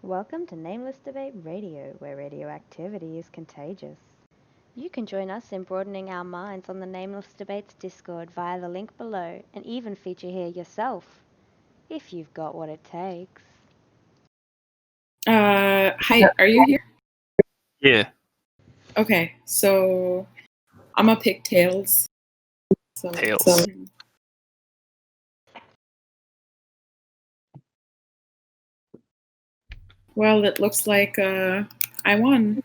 Welcome to Nameless Debate Radio, where radioactivity is contagious. You can join us in broadening our minds on the Nameless Debates Discord via the link below and even feature here yourself, if you've got what it takes. Hi, are you here? Yeah. Okay, so I'm gonna pick Tails. Tails. Well, it looks like I won.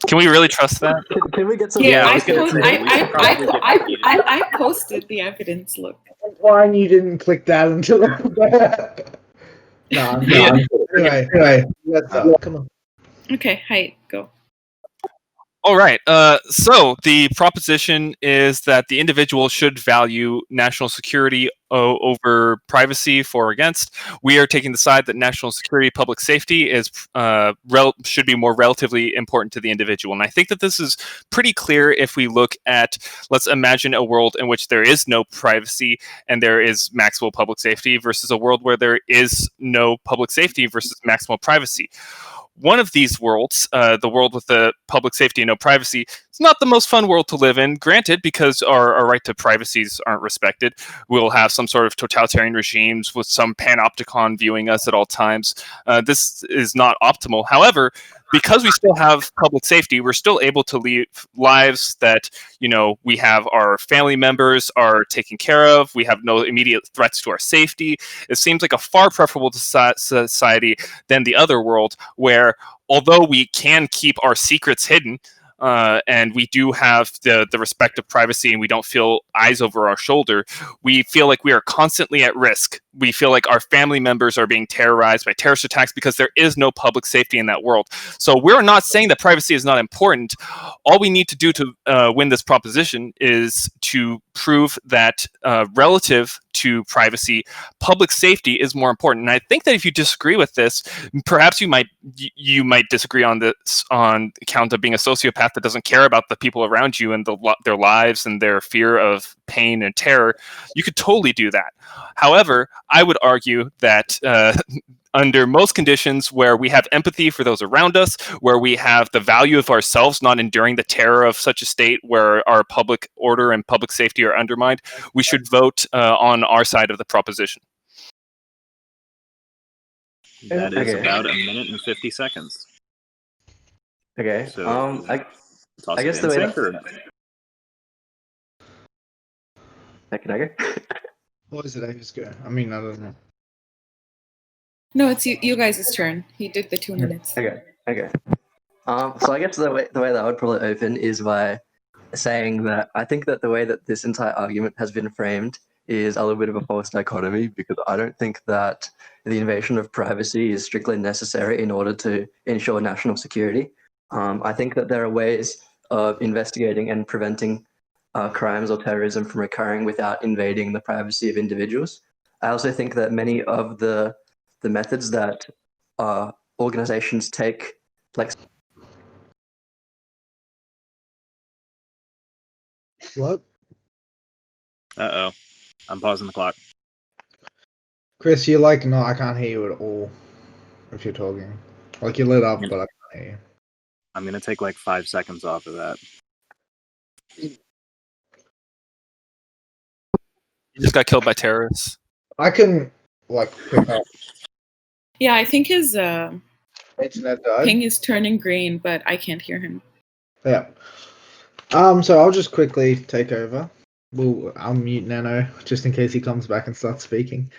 Can we really trust that? Can we get some? Yeah, I was gonna say, we should probably get I posted the evidence. Look. Why you didn't click that until No, anyway, let's come on. Okay, hi, go. All right. So the proposition is that the individual should value national security over privacy for or against. We are taking the side that national security, public safety is should be more relatively important to the individual. And I think that this is pretty clear if we look at, let's imagine a world in which there is no privacy and there is maximal public safety versus a world where there is no public safety versus maximal privacy. One of these worlds, the world with the public safety and no privacy, it's not the most fun world to live in, granted, because our right to privacies aren't respected. We'll have some sort of totalitarian regimes with some panopticon viewing us at all times. This is not optimal. However, because we still have public safety, we're still able to live lives that, we have our family members are taken care of. We have no immediate threats to our safety. It seems like a far preferable society than the other world where, although we can keep our secrets hidden, and we do have the respect of privacy and we don't feel eyes over our shoulder, we feel like we are constantly at risk. We feel like our family members are being terrorized by terrorist attacks because there is no public safety in that world. So we're not saying that privacy is not important. All we need to do to win this proposition is to prove that relative to privacy, public safety is more important. And I think that if you disagree with this, perhaps you might disagree on this on account of being a sociopath that doesn't care about the people around you and their lives and their fear of pain and terror. You could totally do that. However, I would argue that under most conditions where we have empathy for those around us, where we have the value of ourselves not enduring the terror of such a state where our public order and public safety are undermined, we should vote on our side of the proposition. That is about 1:50. Okay. So, I guess the way that... Can I go? What is it? I just go. I mean, I don't know. No, it's you guys' turn. He did the 2 minutes. Okay. So I guess the way that I would probably open is by saying that I think that the way that this entire argument has been framed is a little bit of a false dichotomy, because I don't think that the invasion of privacy is strictly necessary in order to ensure national security. I think that there are ways of investigating and preventing crimes or terrorism from occurring without invading the privacy of individuals. I also think that many of the methods that organizations take, like... What? Uh-oh. I'm pausing the clock. Chris, you're like, no, I can't hear you at all if you're talking. Like, you lit up, but I can't hear you. I'm going to take like 5 seconds off of that. You just got killed by terrorists. I can, pick up. Yeah, I think his Internet died. ping is turning green, but I can't hear him. Yeah. So I'll just quickly take over. I'll mute Nano just in case he comes back and starts speaking.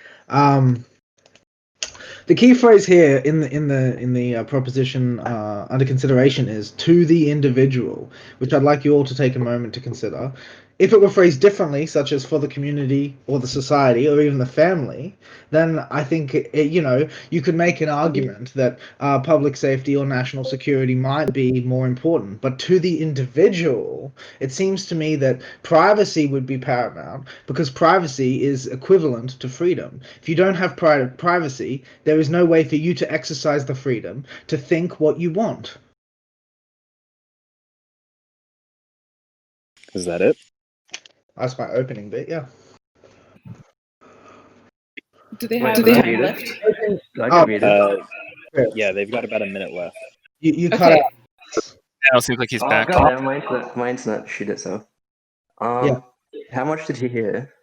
The key phrase here in the proposition under consideration is "to the individual," which I'd like you all to take a moment to consider. If it were phrased differently, such as "for the community" or "the society" or even "the family," then I think you could make an argument that public safety or national security might be more important. But to the individual, it seems to me that privacy would be paramount, because privacy is equivalent to freedom. If you don't have privacy, there is no way for you to exercise the freedom to think what you want. Is that it? That's my opening bit, yeah. Do they have Wait, time left? Yeah, they've got about a minute left. You cut Okay. out. Now it seems like he's Oh back. god, my internet shit itself. Yeah. How much did he hear?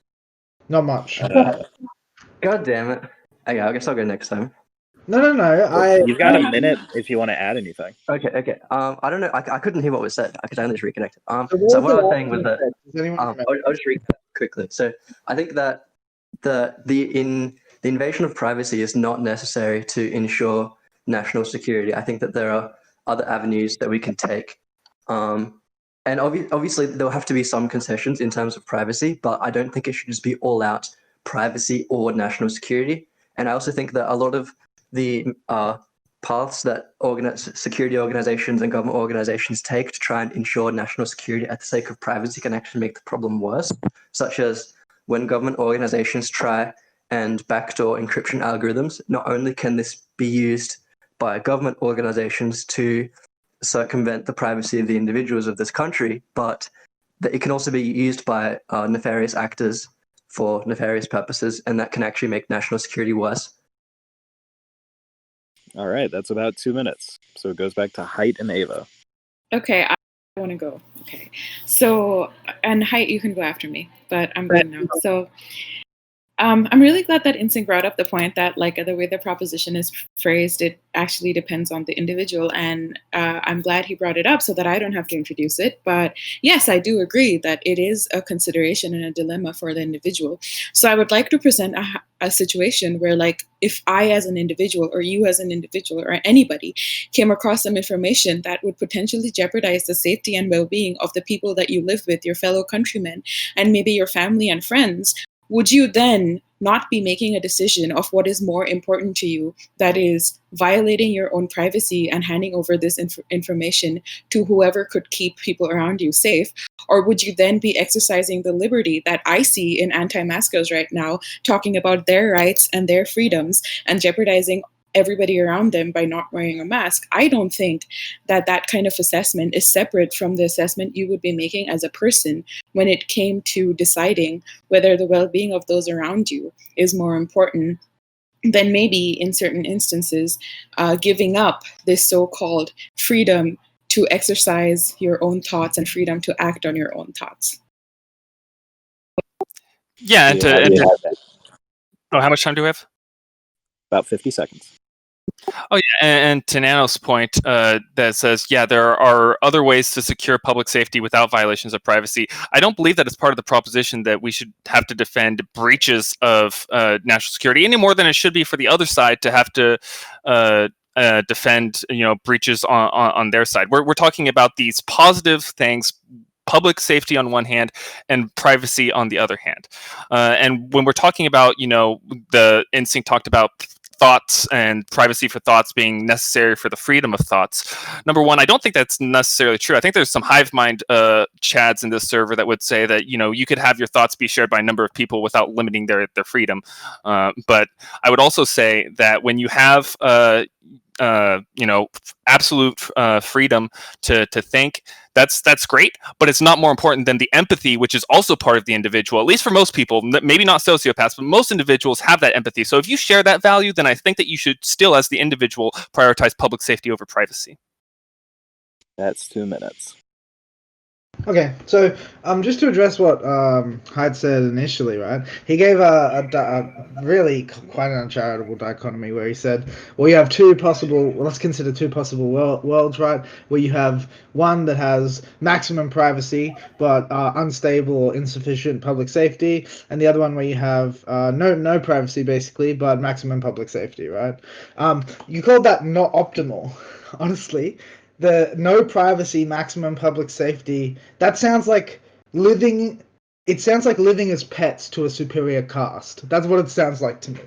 Not much. God damn it. Okay, I guess I'll go next time. No. You've got a minute if you want to add anything. Okay. I don't know. I couldn't hear what was said. I could only just reconnect. So So what I was saying was that Does anyone remember? I'll just recap quickly. So I think that the invasion of privacy is not necessary to ensure national security. I think that there are other avenues that we can take. And obviously, there'll have to be some concessions in terms of privacy, but I don't think it should just be all out privacy or national security. And I also think that a lot of the paths that security organizations and government organizations take to try and ensure national security at the sake of privacy can actually make the problem worse, such as when government organizations try and backdoor encryption algorithms. Not only can this be used by government organizations to circumvent the privacy of the individuals of this country, but that it can also be used by nefarious actors for nefarious purposes, and that can actually make national security worse. All right, that's about 2 minutes. So it goes back to Height and Ava. Okay, I want to go. Okay. So, and Height, you can go after me, but I'm good now. So, I'm really glad that Insync brought up the point that, like, the way the proposition is phrased, it actually depends on the individual. And I'm glad he brought it up so that I don't have to introduce it. But yes, I do agree that it is a consideration and a dilemma for the individual. So I would like to present a situation where, like, if I as an individual or you as an individual or anybody came across some information that would potentially jeopardize the safety and well-being of the people that you live with, your fellow countrymen, and maybe your family and friends, would you then not be making a decision of what is more important to you, that is violating your own privacy and handing over this information to whoever could keep people around you safe? Or would you then be exercising the liberty that I see in anti-maskers right now, talking about their rights and their freedoms and jeopardizing everybody around them by not wearing a mask? I don't think that that kind of assessment is separate from the assessment you would be making as a person when it came to deciding whether the well-being of those around you is more important than maybe in certain instances giving up this so-called freedom to exercise your own thoughts and freedom to act on your own thoughts. Yeah, and Yeah, how much time do we have? about 50 seconds. Oh yeah, and to Nano's point, that says, yeah, there are other ways to secure public safety without violations of privacy. I don't believe that it's part of the proposition that we should have to defend breaches of national security any more than it should be for the other side to have to defend, breaches on their side. We're talking about these positive things. Public safety on one hand and privacy on the other hand. And when we're talking about, the Instinct talked about thoughts and privacy for thoughts being necessary for the freedom of thoughts. Number one, I don't think that's necessarily true. I think there's some hive mind chads in this server that would say that, you could have your thoughts be shared by a number of people without limiting their freedom. But I would also say that when you have absolute freedom to think, that's great, but it's not more important than the empathy, which is also part of the individual, at least for most people. Maybe not sociopaths, but most individuals have that empathy. So if you share that value, then I think that you should still, as the individual, prioritize public safety over privacy. That's 2 minutes. Okay, so just to address what Hyde said initially, right? He gave a really quite an uncharitable dichotomy where he said, well, you have let's consider two possible worlds, right? Where you have one that has maximum privacy but unstable or insufficient public safety, and the other one where you have no privacy basically but maximum public safety, right? You called that not optimal, honestly. The no privacy, maximum public safety, that sounds like living as pets to a superior caste. That's what it sounds like to me.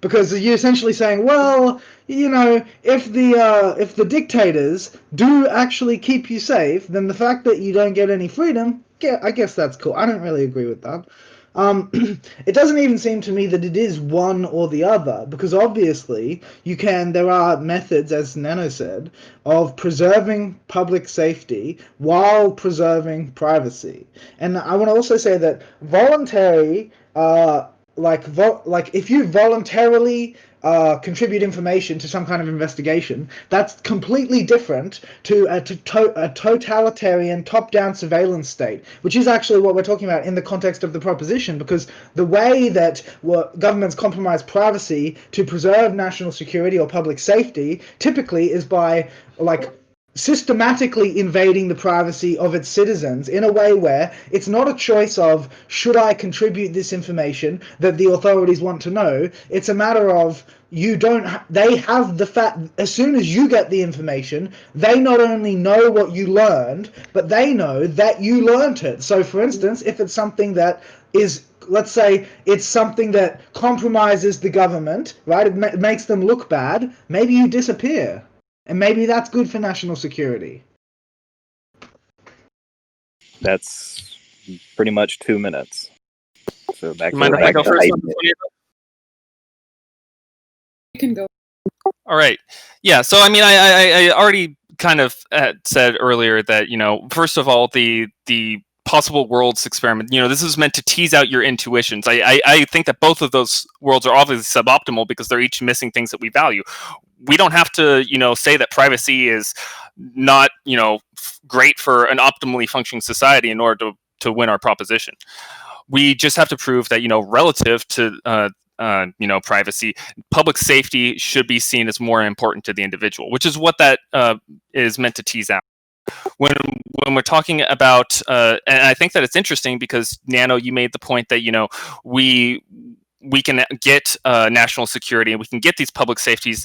Because you're essentially saying, well, if the dictators do actually keep you safe, then the fact that you don't get any freedom, yeah, I guess that's cool. I don't really agree with that. It doesn't even seem to me that it is one or the other, because obviously there are methods, as Nano said, of preserving public safety while preserving privacy. And I want to also say that voluntary if you voluntarily contribute information to some kind of investigation, that's completely different to a totalitarian top-down surveillance state, which is actually what we're talking about in the context of the proposition, because the way that governments compromise privacy to preserve national security or public safety typically is by systematically invading the privacy of its citizens in a way where it's not a choice of should I contribute this information that the authorities want to know. It's a matter of they have the fact. As soon as you get the information, they not only know what you learned, but they know that you learned it. So for instance, if it's something that is, let's say it's something that compromises the government, right, it makes them look bad, maybe you disappear. And maybe that's good for national security. That's pretty much 2 minutes. So back Mind if I go first on this one? You can go. All right. Yeah. So I mean, I already kind of said earlier that first of all, the possible worlds experiment. This is meant to tease out your intuitions. I think that both of those worlds are obviously suboptimal because they're each missing things that we value. We don't have to, say that privacy is not, great for an optimally functioning society in order to win our proposition. We just have to prove that, relative to, privacy, public safety should be seen as more important to the individual, which is what that is meant to tease out. When we're talking about, and I think that it's interesting because Nano, you made the point that we can get national security and we can get these public safeties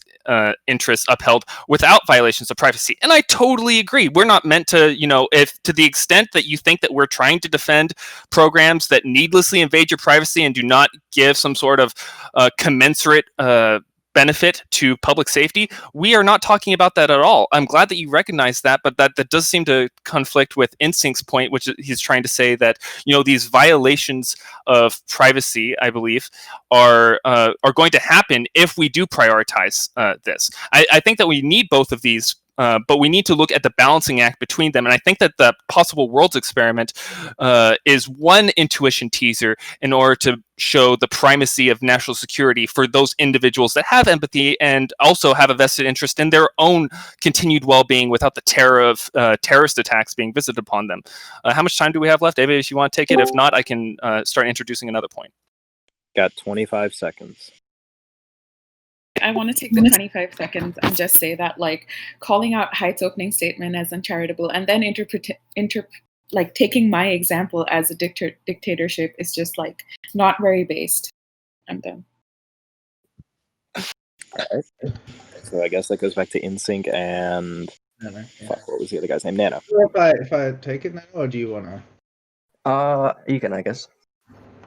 interests upheld without violations of privacy. And I totally agree. We're not meant to, if to the extent that you think that we're trying to defend programs that needlessly invade your privacy and do not give some sort of commensurate benefit to public safety, we are not talking about that at all. I'm glad that you recognize that, but that does seem to conflict with Instinct's point, which he's trying to say that these violations of privacy, I believe, are going to happen if we do prioritize this. I think that we need both of these. But we need to look at the balancing act between them. And I think that the possible worlds experiment is one intuition teaser in order to show the primacy of national security for those individuals that have empathy and also have a vested interest in their own continued well-being without the terror of terrorist attacks being visited upon them. How much time do we have left? Ava, if you want to take it. If not, I can start introducing another point. Got 25 seconds. I want to take the 25 seconds and just say that, calling out Haidt's opening statement as uncharitable and then taking my example as a dictatorship is just, not very based. I'm done. All right. So I guess that goes back to InSync and Nano, yeah. what was the other guy's name? Nano. If I take it now, or do you want to? You can, I guess.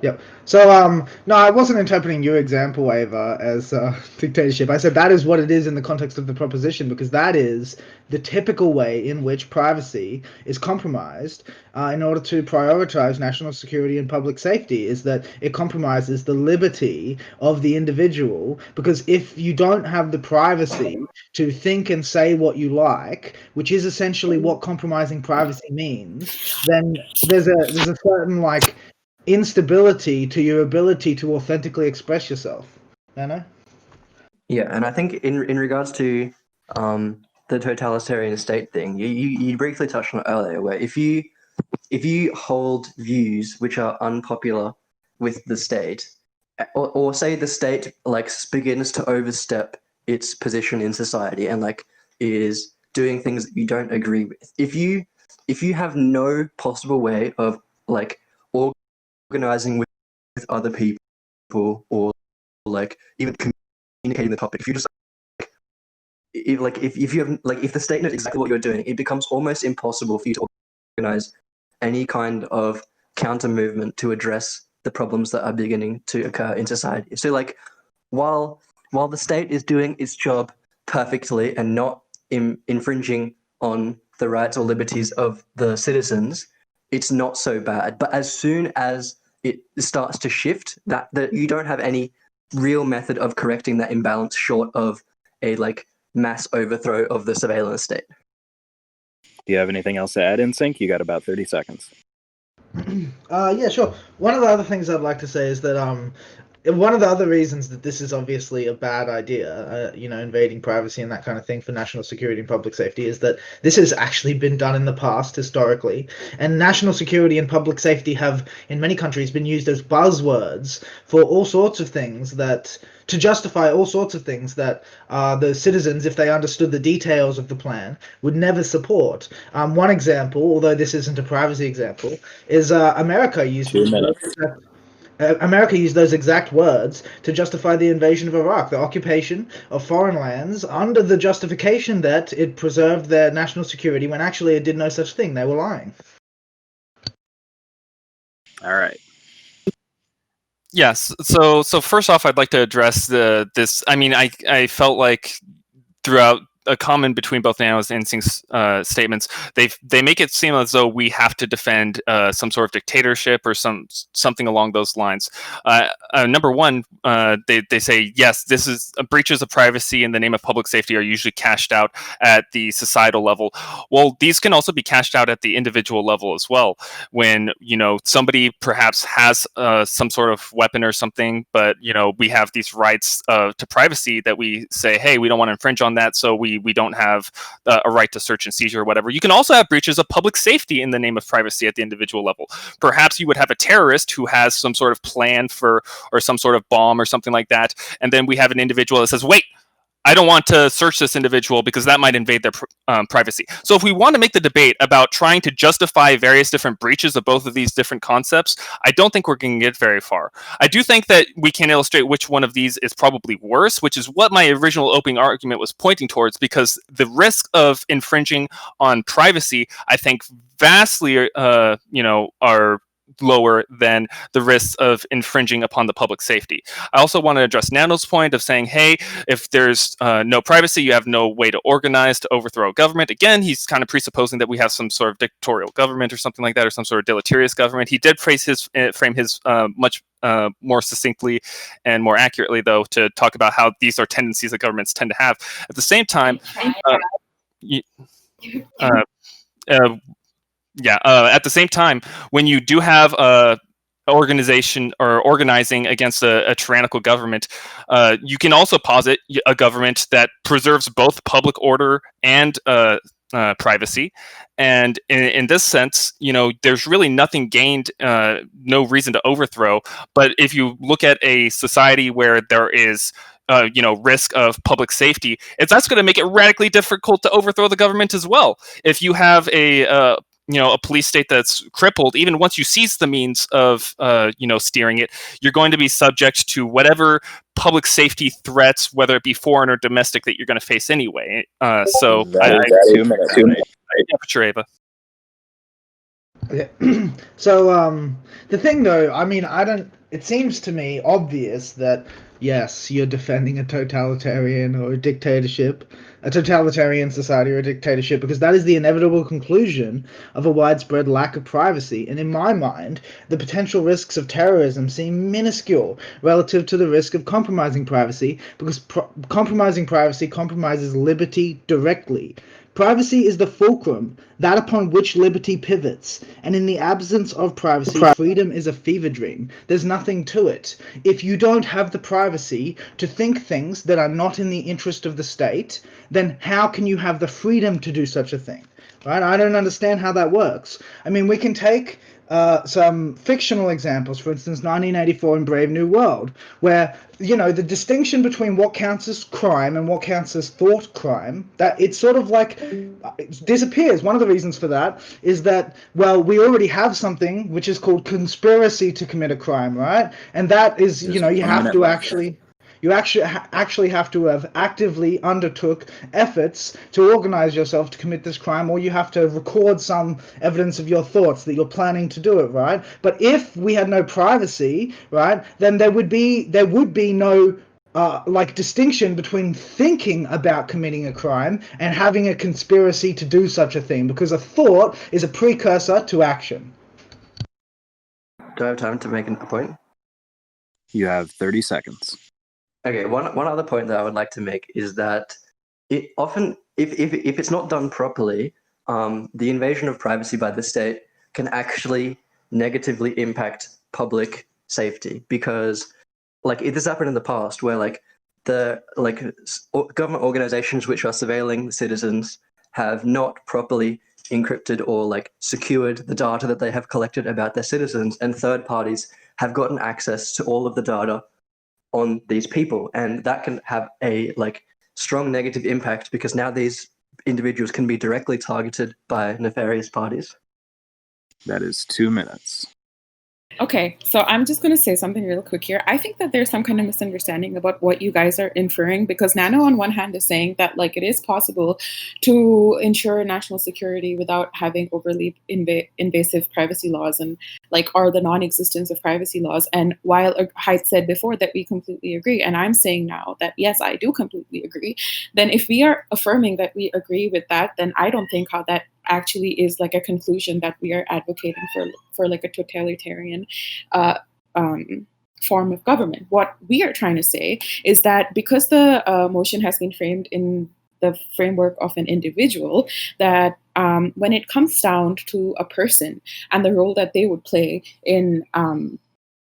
Yep. So, no, I wasn't interpreting your example, Ava, as dictatorship. I said that is what it is in the context of the proposition, because that is the typical way in which privacy is compromised in order to prioritize national security and public safety, is that it compromises the liberty of the individual, because if you don't have the privacy to think and say what you like, which is essentially what compromising privacy means, then there's a certain, instability to your ability to authentically express yourself. Nano? Yeah, and I think in regards to the totalitarian state thing, you briefly touched on it earlier, where if you hold views which are unpopular with the state, or say the state begins to overstep its position in society and is doing things that you don't agree with, if you have no possible way of organizing with other people or even communicating the topic, if you just if you have if the state knows exactly what you're doing, it becomes almost impossible for you to organize any kind of counter movement to address the problems that are beginning to occur in society. So while the state is doing its job perfectly and not infringing on the rights or liberties of the citizens, it's not so bad. But as soon as it starts to shift, that you don't have any real method of correcting that imbalance short of a mass overthrow of the surveillance state. Do you have anything else to add, InSync? You got about 30 seconds. Yeah, sure. One of the other things I'd like to say is that one of the other reasons that this is obviously a bad idea, invading privacy and that kind of thing for national security and public safety, is that this has actually been done in the past historically, and national security and public safety have in many countries been used as buzzwords for all sorts of things to justify all sorts of things that the citizens, if they understood the details of the plan, would never support. One example, although this isn't a privacy example, is America used 2 minutes. America used those exact words to justify the invasion of Iraq, the occupation of foreign lands, under the justification that it preserved their national security, when actually it did no such thing. They were lying. All right. Yes. So first off, I'd like to address this. I mean, I felt like throughout a common between both Nameless and Instinct statements, they make it seem as though we have to defend some sort of dictatorship or something along those lines. Number one, they say yes, this is breaches of privacy in the name of public safety are usually cashed out at the societal level. Well, these can also be cashed out at the individual level as well. When somebody perhaps has some sort of weapon or something, but we have these rights to privacy that we say, hey, we don't want to infringe on that, so we don't have a right to search and seizure or whatever. You can also have breaches of public safety in the name of privacy at the individual level. Perhaps you would have a terrorist who has some sort of plan for, or some sort of bomb or something like that, and then we have an individual that says, wait, I don't want to search this individual because that might invade their privacy. So if we want to make the debate about trying to justify various different breaches of both of these different concepts, I don't think we're going to get very far. I do think that we can illustrate which one of these is probably worse, which is what my original opening argument was pointing towards, because the risk of infringing on privacy, I think, vastly, are lower than the risks of infringing upon the public safety. I also want to address Nando's point of saying, hey, if there's no privacy, you have no way to organize to overthrow a government. Again, he's kind of presupposing that we have some sort of dictatorial government or something like that, or some sort of deleterious government. He did frame his much more succinctly and more accurately, though, to talk about how these are tendencies that governments tend to have. At the same time, at the same time, when you do have organization or organizing against a tyrannical government, you can also posit a government that preserves both public order and privacy. And in this sense, there's really nothing gained, no reason to overthrow. But if you look at a society where there is risk of public safety, that's going to make it radically difficult to overthrow the government as well. If you have a police state that's crippled, even once you seize the means of, steering it, you're going to be subject to whatever public safety threats, whether it be foreign or domestic, that you're going to face anyway. So, That is 2 minutes. temperature, Ava. Okay. So the thing though, I mean, it seems to me obvious that yes, you're defending a totalitarian or a dictatorship, a totalitarian society or a dictatorship, because that is the inevitable conclusion of a widespread lack of privacy. And in my mind, the potential risks of terrorism seem minuscule relative to the risk of compromising privacy, because compromising privacy compromises liberty directly. Privacy is the fulcrum, that upon which liberty pivots, and in the absence of privacy, freedom is a fever dream. There's nothing to it. If you don't have the privacy to think things that are not in the interest of the state, then how can you have the freedom to do such a thing? Right? I don't understand how that works. I mean, we can take some fictional examples, for instance, 1984 in Brave New World, where, the distinction between what counts as crime and what counts as thought crime, that it's sort of like it disappears. One of the reasons for that is that, well, we already have something which is called conspiracy to commit a crime, right? And that is, you have to actually... You actually have to have actively undertook efforts to organize yourself to commit this crime, or you have to record some evidence of your thoughts that you're planning to do it, right? But if we had no privacy, right, then there would be no distinction between thinking about committing a crime and having a conspiracy to do such a thing, because a thought is a precursor to action. Do I have time to make a point? You have 30 seconds. Okay, one other point that I would like to make is that it often, if it's not done properly, the invasion of privacy by the state can actually negatively impact public safety, because like this happened in the past where like the government organizations which are surveilling the citizens have not properly encrypted or like secured the data that they have collected about their citizens, and third parties have gotten access to all of the data on these people, and that can have a like strong negative impact because now these individuals can be directly targeted by nefarious parties. That is 2 minutes. Okay, so I'm just going to say something real quick here. I think that there's some kind of misunderstanding about what you guys are inferring, because Nano on one hand is saying that like it is possible to ensure national security without having overly invasive privacy laws and like or the non-existence of privacy laws. And while Hyde said before that we completely agree, and I'm saying now that yes, I do completely agree, then if we are affirming that we agree with that, then I don't think how that actually is like a conclusion that we are advocating for like a totalitarian form of government. What we are trying to say is that because the motion has been framed in the framework of an individual, that when it comes down to a person and the role that they would play in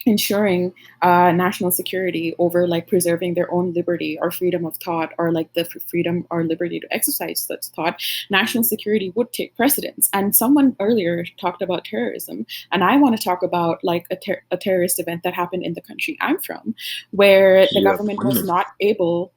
ensuring national security over like preserving their own liberty or freedom of thought or like the freedom or liberty to exercise such thought, national security would take precedence. And someone earlier talked about terrorism, and I want to talk about like a terrorist event that happened in the country I'm from, where the government was not able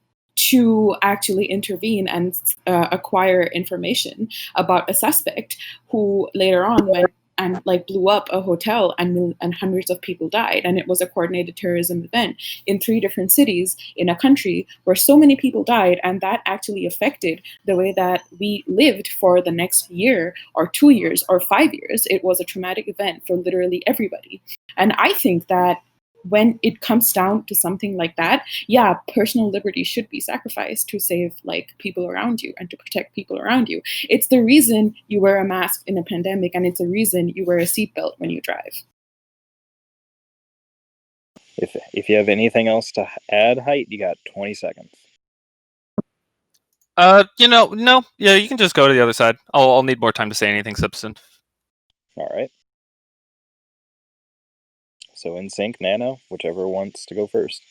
to actually intervene and acquire information about a suspect who later on went and like blew up a hotel, and hundreds of people died. And it was a coordinated terrorism event in 3 different cities in a country where so many people died, and that actually affected the way that we lived for the next year or 2 years or 5 years. It was a traumatic event for literally everybody. And I think that when it comes down to something like that, yeah, personal liberty should be sacrificed to save like people around you and to protect people around you. It's the reason you wear a mask in a pandemic, and it's the reason you wear a seatbelt when you drive. If you have anything else to add, Height, you got 20 seconds. No. Yeah, you can just go to the other side. I'll need more time to say anything substantive. All right. So in sync, Nano, whichever wants to go first.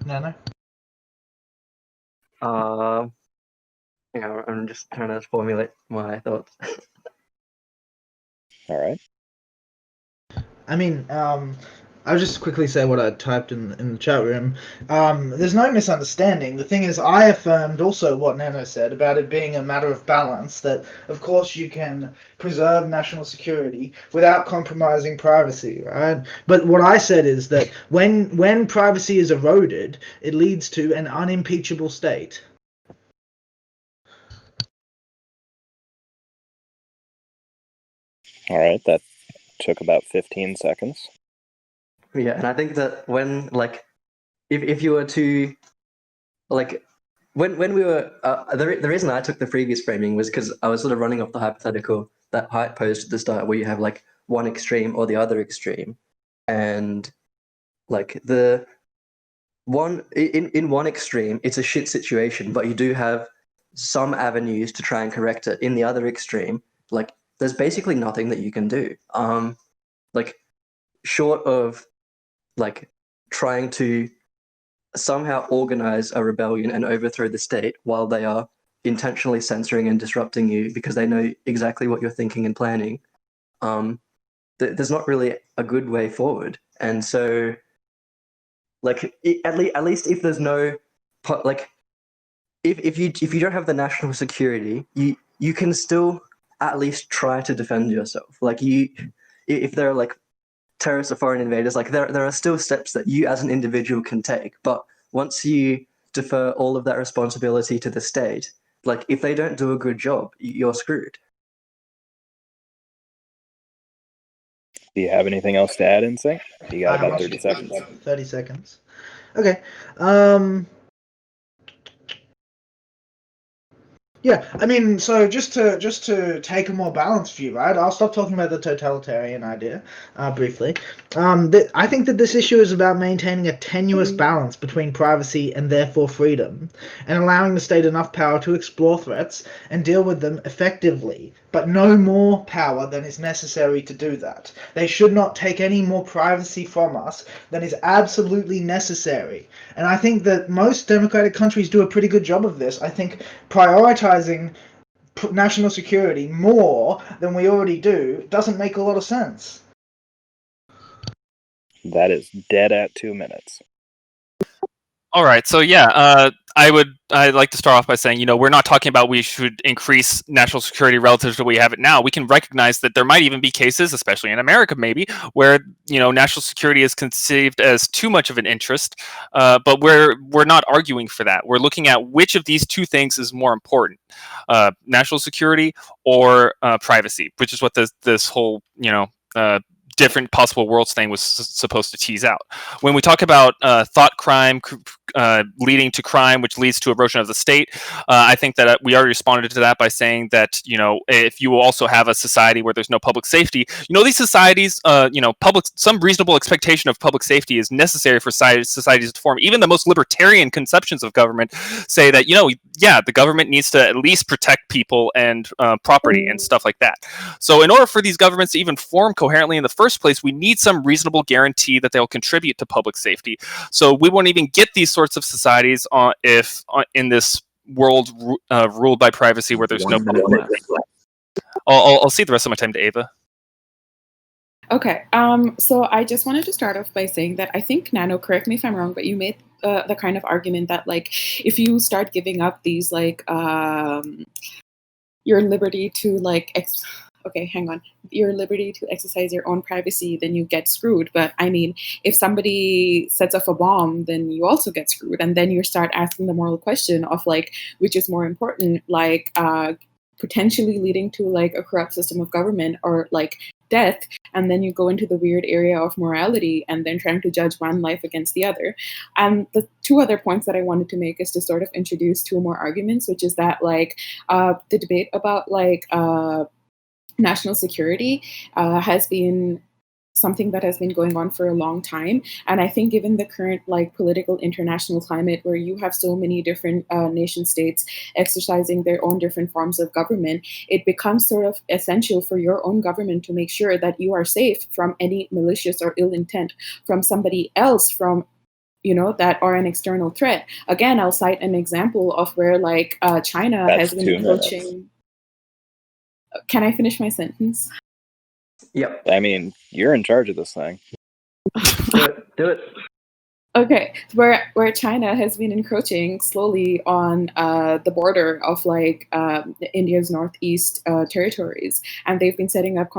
Nano? I'm just trying to formulate my thoughts. All right. I mean, I'll just quickly say what I typed in the chat room. There's no misunderstanding. The thing is, I affirmed also what Nano said about it being a matter of balance, that of course you can preserve national security without compromising privacy, right? But what I said is that when privacy is eroded, it leads to an unimpeachable state. All right, that took about 15 seconds. Yeah, and I think that when like if you were to like when we were the reason I took the previous framing was because I was sort of running off the hypothetical that Height posed at the start, where you have like one extreme or the other extreme, and like the one in one extreme it's a shit situation, but you do have some avenues to try and correct it. In the other extreme, like there's basically nothing that you can do, like short of like trying to somehow organize a rebellion and overthrow the state while they are intentionally censoring and disrupting you because they know exactly what you're thinking and planning. There's not really a good way forward. And so, like, at least if there's no, like, if you don't have the national security, you can still at least try to defend yourself. Like if there are like terrorists or foreign invaders, like there are still steps that you as an individual can take. But once you defer all of that responsibility to the state, like if they don't do a good job, you're screwed. Do you have anything else to add, Insync? You got about 30 seconds. 30 seconds. Okay. Yeah, I mean, so just to take a more balanced view, right? I'll stop talking about the totalitarian idea briefly. I think that this issue is about maintaining a tenuous balance between privacy and therefore freedom, and allowing the state enough power to explore threats and deal with them effectively, but no more power than is necessary to do that. They should not take any more privacy from us than is absolutely necessary. And I think that most democratic countries do a pretty good job of this. I think prioritizing national security more than we already do doesn't make a lot of sense. That is dead at 2 minutes. All right, so yeah, I'd like to start off by saying, we're not talking about we should increase national security relative to what we have it now. We can recognize that there might even be cases, especially in America, maybe, where national security is conceived as too much of an interest. But we're not arguing for that. We're looking at which of these two things is more important: national security or privacy, which is what this whole different possible worlds thing was supposed to tease out. When we talk about thought crime leading to crime, which leads to erosion of the state, I think that we already responded to that by saying that if you also have a society where there's no public safety, these societies, some reasonable expectation of public safety is necessary for societies to form. Even the most libertarian conceptions of government say that the government needs to at least protect people and property and stuff like that. So in order for these governments to even form coherently in the first place, we need some reasonable guarantee that they'll contribute to public safety. So we won't even get these sorts of societies if in this world ruled by privacy where there's 1 minute left. I'll cede the rest of my time to Ava. Okay, so I just wanted to start off by saying that I think, Nano, correct me if I'm wrong, but you made the kind of argument that, like, if you start giving up these, like, your liberty to, like, your liberty to exercise your own privacy, then you get screwed. But I mean, if somebody sets off a bomb, then you also get screwed. And then you start asking the moral question of, like, which is more important, like, potentially leading to, like, a corrupt system of government or, like, death. And then you go into the weird area of morality and then trying to judge one life against the other. And the two other points that I wanted to make is to sort of introduce two more arguments, which is that, like, the debate about, like, national security has been something that has been going on for a long time. And I think given the current, like, political international climate where you have so many different nation states exercising their own different forms of government, it becomes sort of essential for your own government to make sure that you are safe from any malicious or ill intent from somebody else, from that are an external threat. Again, I'll cite an example of where, like, China That's has been 2 approaching. minutes. Can I finish my sentence? Yep. I mean, you're in charge of this thing. Do it. Okay, where China has been encroaching slowly on the border of, like, India's northeast territories, and they've been setting up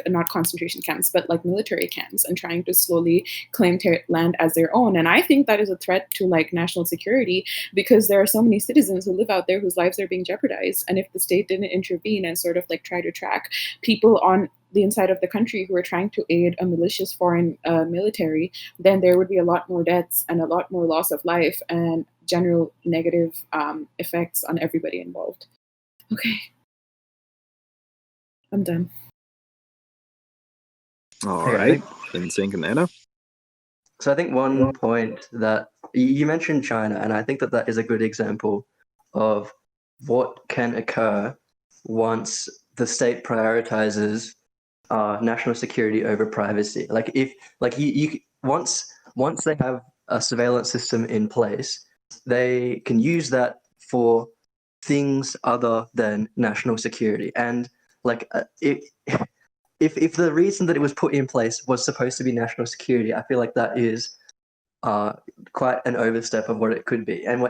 not concentration camps, but, like, military camps, and trying to slowly claim land as their own. And I think that is a threat to, like, national security, because there are so many citizens who live out there whose lives are being jeopardized. And if the state didn't intervene and sort of, like, try to track people on the inside of the country who are trying to aid a malicious foreign military, then there would be a lot more deaths and a lot more loss of life and general negative effects on everybody involved. Okay. I'm done. All Okay, right. In sync and Nano. So I think one point that you mentioned China, and I think that that is a good example of what can occur once the state prioritizes national security over privacy. Like if once they have a surveillance system in place, they can use that for things other than national security. And like if the reason that it was put in place was supposed to be national security, I feel like that is quite an overstep of what it could be. And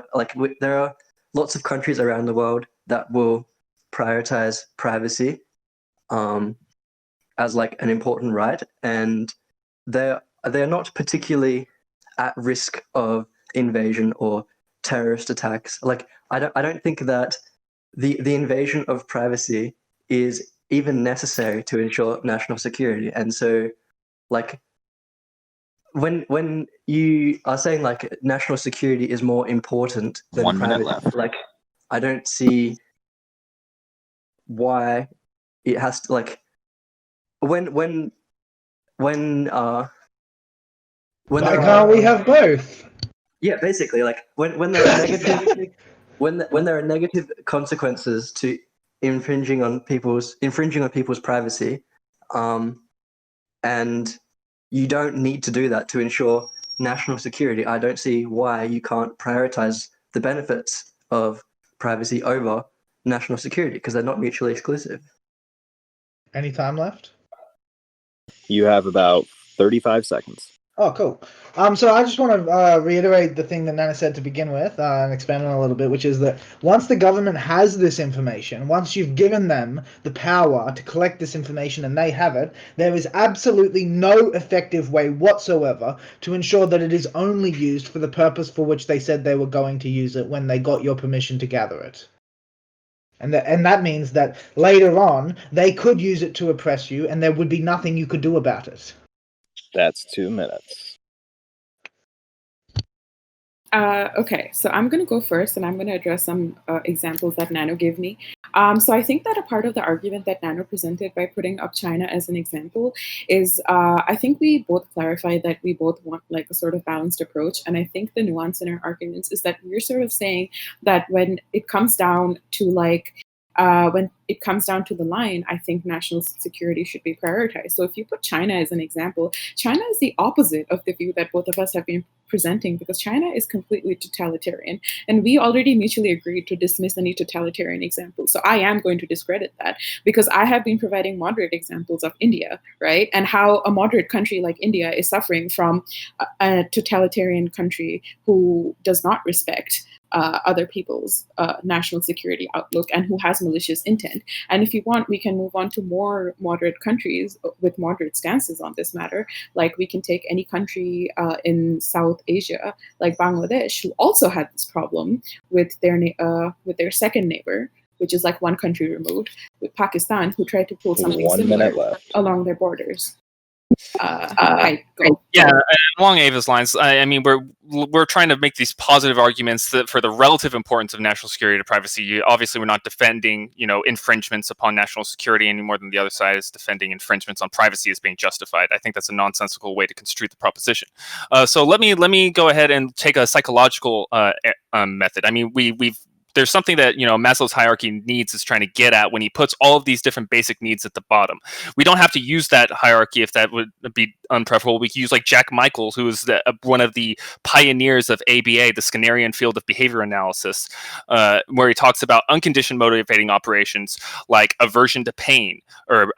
there are lots of countries around the world that will prioritize privacy as like an important right, and they're not particularly at risk of invasion or terrorist attacks. Like I don't think that the invasion of privacy is even necessary to ensure national security. And so, like, when you are saying like national security is more important than 1 minute privacy, left. like I don't see why it has to, like, when Why there can't we are, have both? yeah, basically, like when there are negative when there are negative consequences to infringing on people's privacy, and you don't need to do that to ensure national security, I don't see why you can't prioritize the benefits of privacy over national security, because they're not mutually exclusive. Any time left? You have about 35 seconds. Oh, cool. So I just want to reiterate the thing that Nana said to begin with, and expand on a little bit, which is that once the government has this information, once you've given them the power to collect this information and they have it, there is absolutely no effective way whatsoever to ensure that it is only used for the purpose for which they said they were going to use it when they got your permission to gather it. And that means that later on, they could use it to oppress you, and there would be nothing you could do about it. That's 2 minutes. Okay, so I'm going to go first, and I'm going to address some examples that Nano gave me. So I think that a part of the argument that Nano presented by putting up China as an example is, I think we both clarified that we both want like a sort of balanced approach. And I think the nuance in our arguments is that we're sort of saying that when it comes down to the line, I think national security should be prioritized. So if you put China as an example, China is the opposite of the view that both of us have been presenting, because China is completely totalitarian. And we already mutually agreed to dismiss any totalitarian examples. So I am going to discredit that, because I have been providing moderate examples of India, right? And how a moderate country like India is suffering from a totalitarian country who does not respect other people's national security outlook and who has malicious intent. And if you want, we can move on to more moderate countries with moderate stances on this matter. Like we can take any country in South Asia, like Bangladesh, who also had this problem with their second neighbor, which is like one country removed, with Pakistan, who tried to pull something 1 similar minute left. along their borders. Yeah, and along Ava's lines, I mean, we're trying to make these positive arguments that for the relative importance of national security to privacy. Obviously, we're not defending, infringements upon national security any more than the other side is defending infringements on privacy as being justified. I think that's a nonsensical way to construe the proposition. So let me go ahead and take a psychological method. I mean, there's something that Maslow's hierarchy needs is trying to get at when he puts all of these different basic needs at the bottom. We don't have to use that hierarchy if that would be unpreferable. We can use like Jack Michaels, who is one of the pioneers of ABA, the Skinnerian field of behavior analysis, where he talks about unconditioned motivating operations like aversion to pain, or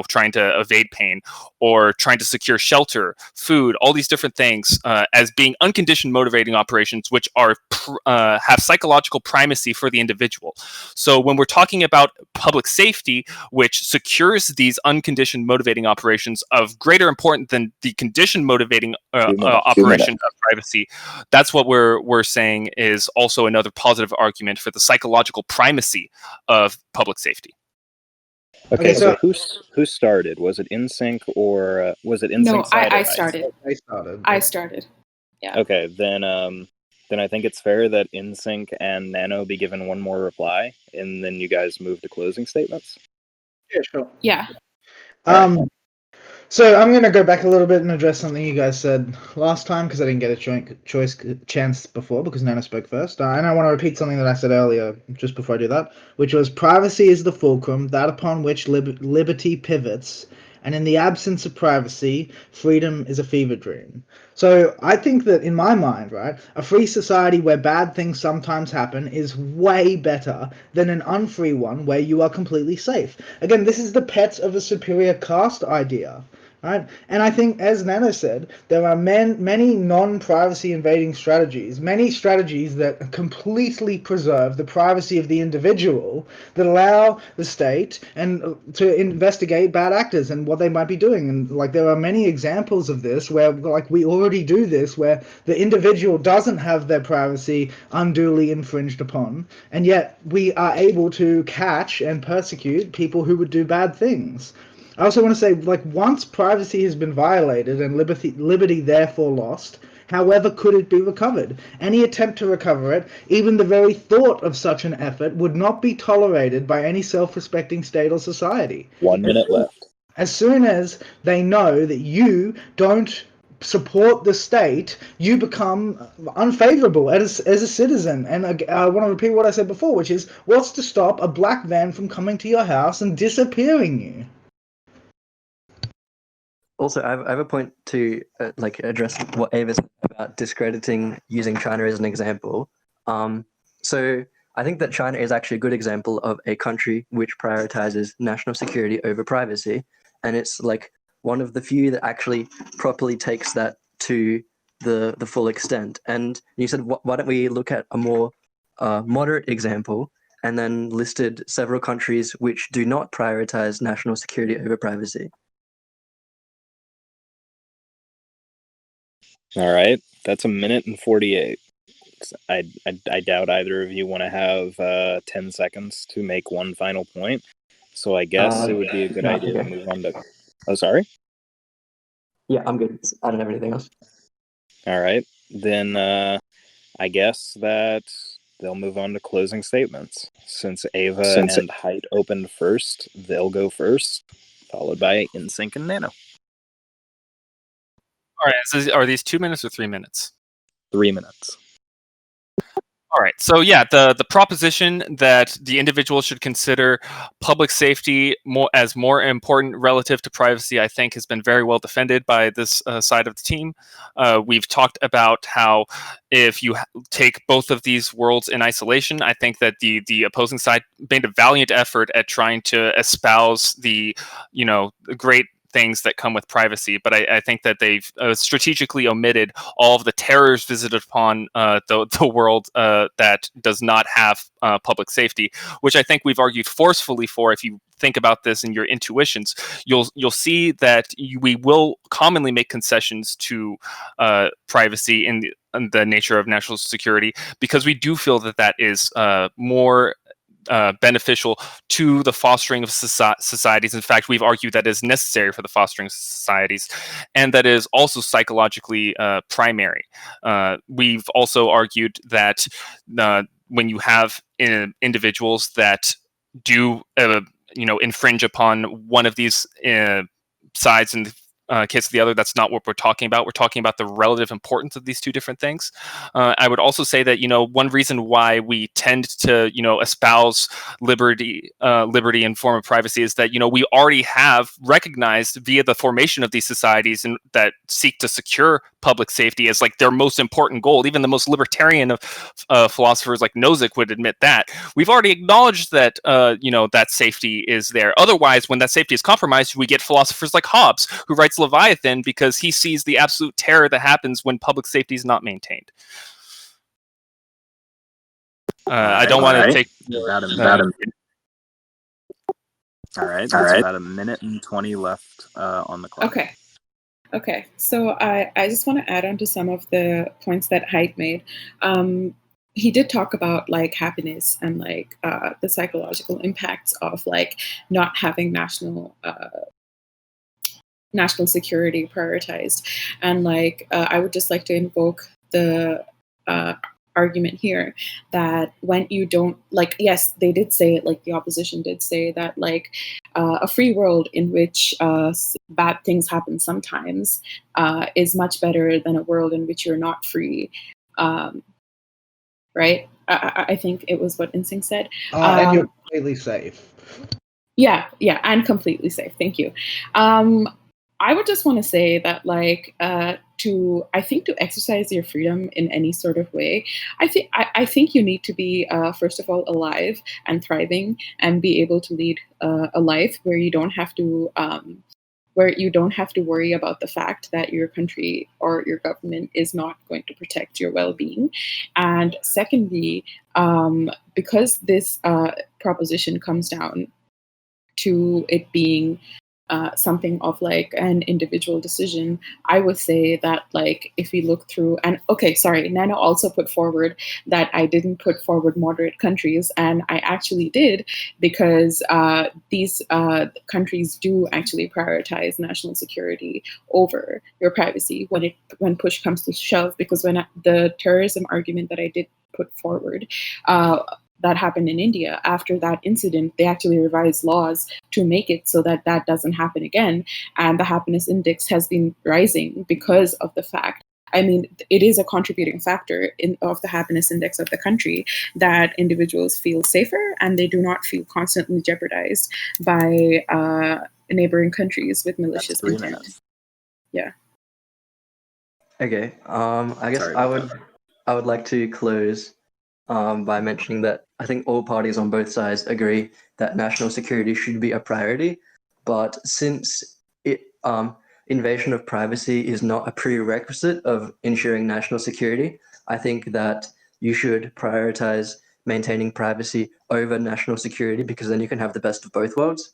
trying to evade pain, or trying to secure shelter, food, all these different things as being unconditioned motivating operations, which are have psychological primacy for the individual. So when we're talking about public safety, which secures these unconditioned motivating operations of greater importance than the conditioned motivating operation of privacy, that's what we're saying is also another positive argument for the psychological primacy of public safety. Okay, so who started? Was it InSync or was it InSync? No, side I or started. I started. Yeah. Okay, then I think it's fair that InSync and Nano be given one more reply, and then you guys move to closing statements. Yeah, sure. Yeah. So I'm going to go back a little bit and address something you guys said last time, because I didn't get a chance before because Nana spoke first. And I want to repeat something that I said earlier just before I do that, which was privacy is the fulcrum, that upon which liberty pivots, and in the absence of privacy, freedom is a fever dream. So I think that in my mind, right, a free society where bad things sometimes happen is way better than an unfree one where you are completely safe. Again, this is the pet of a superior caste idea. Right? And I think, as Nano said, there are many non-privacy invading strategies, many strategies that completely preserve the privacy of the individual, that allow the state and to investigate bad actors and what they might be doing. And like there are many examples of this where like we already do this, where the individual doesn't have their privacy unduly infringed upon, and yet we are able to catch and persecute people who would do bad things. I also want to say, like, once privacy has been violated and liberty therefore lost, However could it be recovered? Any attempt to recover it, even the very thought of such an effort, would not be tolerated by any self-respecting state or society. 1 minute left. As soon as they know that you don't support the state, you become unfavorable as a citizen. And I want to repeat what I said before, which is, what's to stop a black van from coming to your house and disappearing you? Also, I have a point to address what Ava said about discrediting using China as an example. So I think that China is actually a good example of a country which prioritizes national security over privacy, and it's like one of the few that actually properly takes that to the full extent. And you said, why don't we look at a more moderate example, and then listed several countries which do not prioritize national security over privacy. All right, that's 1 minute and 48. I doubt either of you want to have 10 seconds to make one final point. So I guess it would be a good idea to move on to... Oh, sorry? Yeah, I'm good. I don't have anything else. All right. Then I guess that they'll move on to closing statements. Since Ava and Height opened first, they'll go first, followed by NSYNC and Nano. All right. Are these 2 minutes or 3 minutes? 3 minutes. All right. So yeah, the proposition that the individual should consider public safety as more important relative to privacy, I think, has been very well defended by this side of the team. We've talked about how if you take both of these worlds in isolation, I think that the opposing side made a valiant effort at trying to espouse the great things that come with privacy, but I think that they've strategically omitted all of the terrors visited upon the world that does not have public safety, which I think we've argued forcefully for. If you think about this in your intuitions, you'll see that we will commonly make concessions to privacy in the nature of national security, because we do feel that that is more beneficial to the fostering of societies. In fact, we've argued that is necessary for the fostering of societies, and that is also psychologically primary. We've also argued that when you have individuals that do infringe upon one of these sides in the case of the other, that's not what we're talking about. We're talking about the relative importance of these two different things. I would also say that one reason why we tend to espouse liberty and form of privacy is that we already have recognized via the formation of these societies and that seek to secure public safety as like their most important goal. Even the most libertarian of philosophers like Nozick would admit that. We've already acknowledged that that safety is there. Otherwise, when that safety is compromised, we get philosophers like Hobbes, who writes Leviathan because he sees the absolute terror that happens when public safety is not maintained. I don't want to take about a minute. All right, there's about 1 minute and 20 left on the clock. Okay. So I just want to add on to some of the points that Height made. He did talk about like happiness and like the psychological impacts of like not having national security prioritized, and like I would just like to invoke the argument here that when you don't, like, yes, they did say it, like the opposition did say that like a free world in which bad things happen sometimes is much better than a world in which you're not free, right? I think it was what NSYNC said. And you're completely safe. Yeah, and completely safe. Thank you. I would just want to say that, like, to exercise your freedom in any sort of way, I think you need to be first of all alive and thriving and be able to lead a life where you don't have to worry about the fact that your country or your government is not going to protect your well-being. And secondly, because this proposition comes down to it being something of like an individual decision, I would say that like if we look through and okay, sorry, Nana also put forward that I didn't put forward moderate countries, and I actually did because these countries do actually prioritize national security over your privacy when push comes to shove. Because when the terrorism argument that I did put forward, that happened in India. After that incident, they actually revised laws to make it so that that doesn't happen again. And the happiness index has been rising because of the fact. I mean, it is a contributing factor of the happiness index of the country that individuals feel safer and they do not feel constantly jeopardized by neighboring countries with malicious That's 3 intent. minutes. Yeah. Okay. I guess Sorry I about would like to close by mentioning that I think all parties on both sides agree that national security should be a priority. But since invasion of privacy is not a prerequisite of ensuring national security, I think that you should prioritize maintaining privacy over national security, because then you can have the best of both worlds.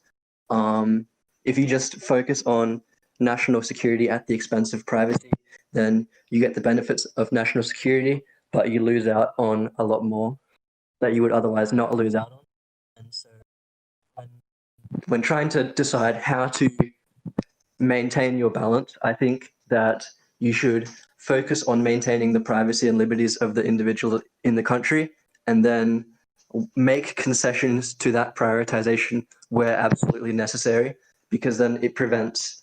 If you just focus on national security at the expense of privacy, then you get the benefits of national security, but you lose out on a lot more that you would otherwise not lose out on. And so when trying to decide how to maintain your balance, I think that you should focus on maintaining the privacy and liberties of the individual in the country, and then make concessions to that prioritization where absolutely necessary, because then it prevents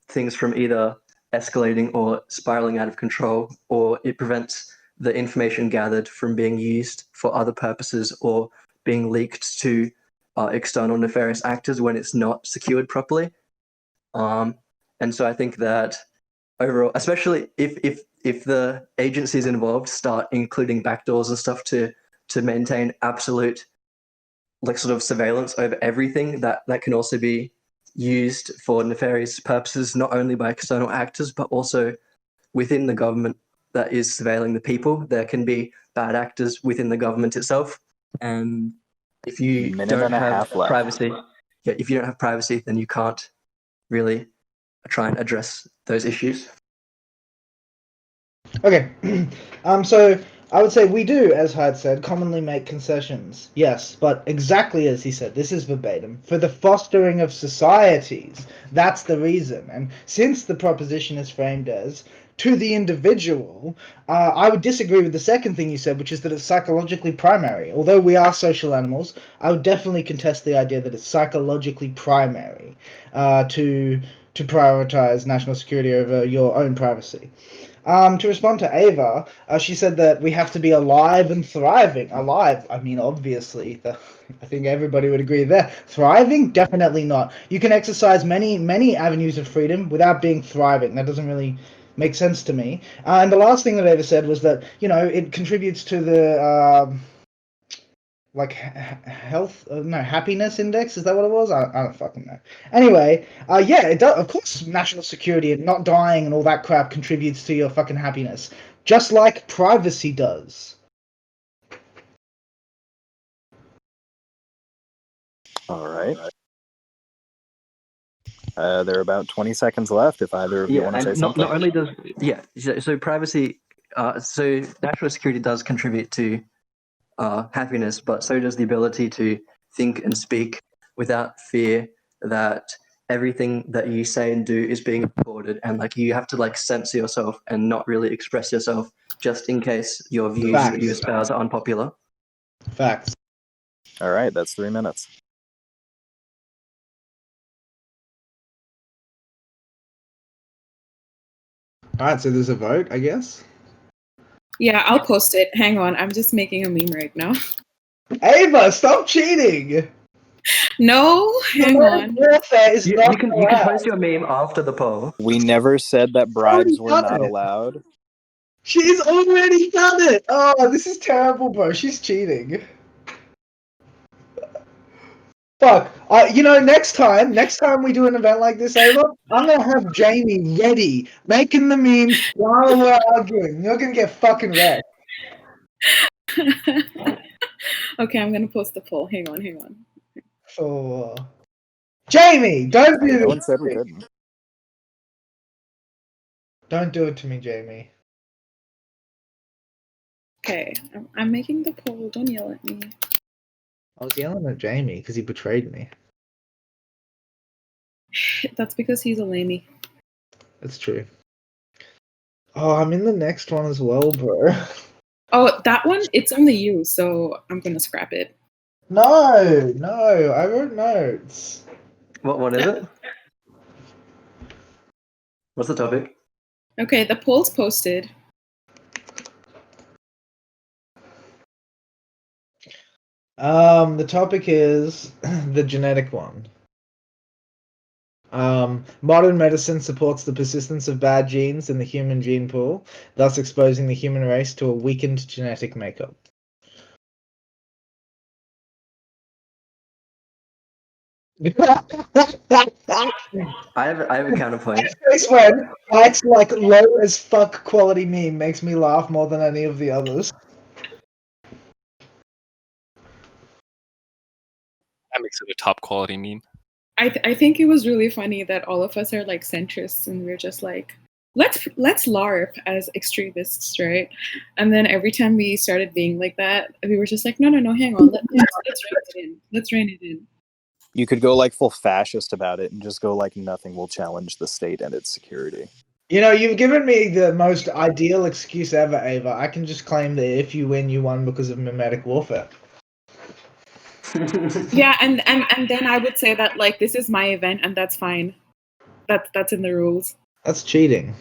things from either escalating or spiraling out of control, or it prevents the information gathered from being used for other purposes or being leaked to external nefarious actors when it's not secured properly. And so I think that overall, especially if the agencies involved start including backdoors and stuff to maintain absolute like sort of surveillance over everything, that can also be used for nefarious purposes, not only by external actors, but also within the government that is surveilling the people. There can be bad actors within the government itself. And if you don't have privacy, if you don't have privacy, then you can't really try and address those issues. Okay, so I would say we do, as Hyde said, commonly make concessions. Yes, but exactly as he said, this is verbatim, for the fostering of societies. That's the reason. And since the proposition is framed as to the individual, I would disagree with the second thing you said, which is that it's psychologically primary. Although we are social animals, I would definitely contest the idea that it's psychologically primary to prioritize national security over your own privacy. To respond to Ava, she said that we have to be alive and thriving. Alive, I mean, obviously, I think everybody would agree there. Thriving? Definitely not. You can exercise many avenues of freedom without being thriving. That doesn't really make sense to me. And the last thing that Ava said was that, it contributes to the like health, happiness index. Is that what it was? I don't fucking know. Anyway, yeah, it does. Of course, national security and not dying and all that crap contributes to your fucking happiness, just like privacy does. All right. There are about 20 seconds left. If either of you want to say something. Not only does so privacy, so national security does contribute to happiness, but so does the ability to think and speak without fear that everything that you say and do is being recorded, and like you have to like censor yourself and not really express yourself just in case your views that you espouse are unpopular. Facts. All right, that's 3 minutes. All right, so there's a vote, I guess. Yeah, I'll post it. Hang on, I'm just making a meme right now. Ava, stop cheating! No, hang on. Warfare is You can post your meme after the poll. We never said that bribes were not allowed. She's already done it! Oh, this is terrible, bro. She's cheating. Fuck. Next time we do an event like this, Ava, I'm gonna have Jamie ready, making the memes while we're arguing. You're gonna get fucking wrecked. Okay, I'm gonna post the poll. Hang on. Oh. Jamie, don't do No this. one said we couldn't. Don't do it to me, Jamie. Okay, I'm making the poll. Don't yell at me. I was yelling at Jamie because he betrayed me. That's because he's a lamey. That's true. Oh, I'm in the next one as well, bro. Oh, that one? It's only you, so I'm gonna scrap it. No, I wrote notes. What is it? What's the topic? Okay, the poll's posted. The topic is the genetic one. Modern medicine supports the persistence of bad genes in the human gene pool, thus exposing the human race to a weakened genetic makeup. I have a counterpoint. This one, Ike's like low as fuck quality meme makes me laugh more than any of the others. That makes it a top quality meme. I think it was really funny that all of us are like centrists and we're just like, let's LARP as extremists, right? And then every time we started being like that, we were just like, no, hang on, let's rein it in. Let's rein it in. You could go like full fascist about it and just go like nothing will challenge the state and its security. You know, you've given me the most ideal excuse ever, Ava. I can just claim that if you win, you won because of mimetic warfare. Yeah, and then I would say that like this is my event and that's fine. That's in the rules. That's cheating.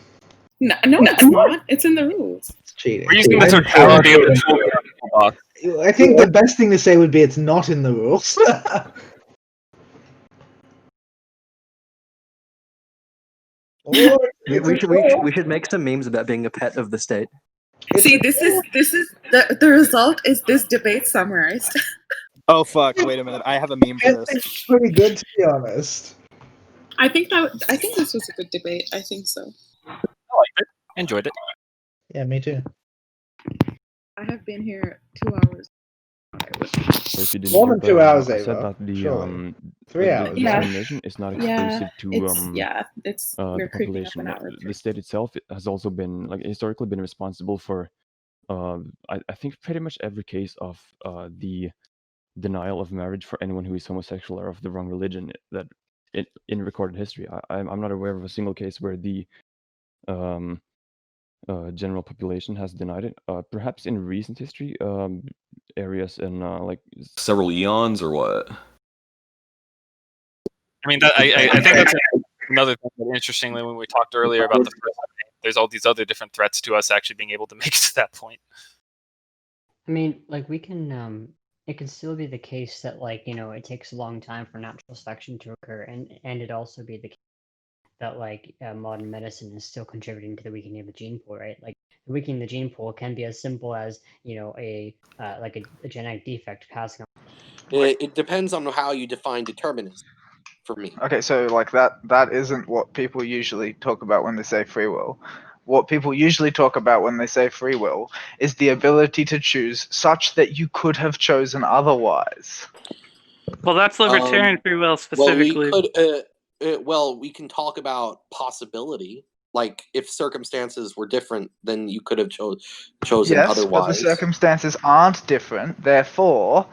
No, it's not. It's in the rules. It's cheating. We're using the totality of the toolbox. I think the best thing to say would be it's not in the rules. we should make some memes about being a pet of the state. See, this is the result is this debate summarized. Oh fuck! Wait a minute. I have a meme for this. It's pretty good, to be honest. I think this was a good debate. I think so. I liked it. Enjoyed it. Yeah, me too. I have been here 2 hours. If you didn't More hear, than 2 but, hours, I Ava. said that the Surely. 3 the hours. Yeah. discrimination is not exclusive to it's the we're creeping up population. an hour. The state itself has also been historically been responsible for I think pretty much every case of the denial of marriage for anyone who is homosexual or of the wrong religion that in recorded history. I'm not aware of a single case where the general population has denied it. Perhaps in recent history, areas in like several eons or what? I mean, I think that's another thing that interestingly when we talked earlier about the first thing, there's all these other different threats to us actually being able to make it to that point. I mean, like we can, it can still be the case that like, it takes a long time for natural selection to occur, and it also be the case that like modern medicine is still contributing to the weakening of the gene pool, right? Like weakening the gene pool can be as simple as, a genetic defect passing on. It depends on how you define determinism for me. Okay, so like that isn't what people usually talk about when they say free will. What people usually talk about when they say free will is the ability to choose such that you could have chosen otherwise. Well, that's libertarian free will specifically. Well, we can talk about possibility. Like, if circumstances were different, then you could have chosen yes, otherwise. but the circumstances aren't different. Therefore,